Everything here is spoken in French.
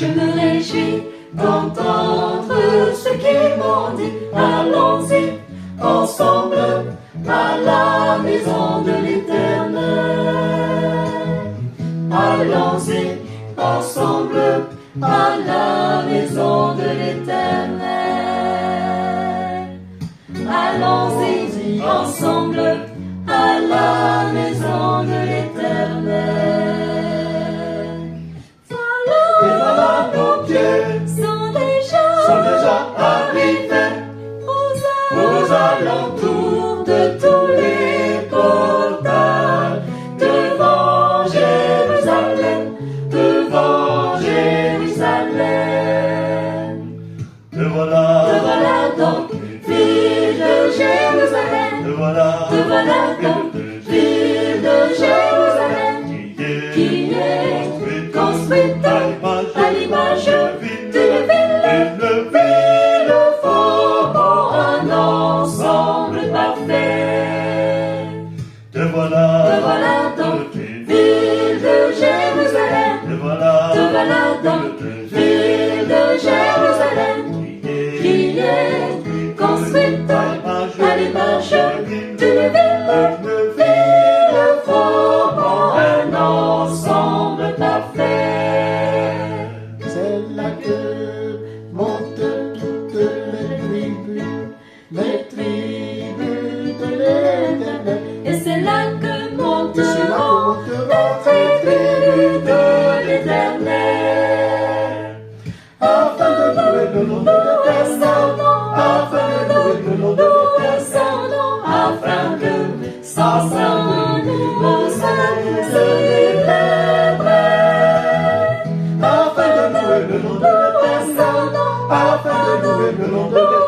Je me réjouis d'entendre ce qu'ils m'ont dit. Allons-y ensemble à la maison de l'Éternel. Allons-y ensemble à la maison de l'Éternel. Allons-y ensemble à la maison de l'Éternel. Voilà, nos pieds sont déjà arrivés aux alentours de tous les portails, devant Jérusalem, devant Jérusalem. Te voilà donc, ville de Jérusalem. Te voilà donc, ville de Jérusalem, qui est construite à l'image d'une ville formant un ensemble parfait. Te voilà donc, ville de Jérusalem. Te voilà donc, ville de Jérusalem, qui est construite à l'image d'une ville formant un ensemble parfait. C'est là que montent toutes les tribus de l'Éternel. Et c'est là que monteront les tribus de l'Éternel. Afin de louer le nom de l'Éternel, Afin de louer le nom de l'Éternel, afin que sa sainte nous célébrer. afin de louer le nom de l'Éternel, afin de louer le nom de l'Éternel.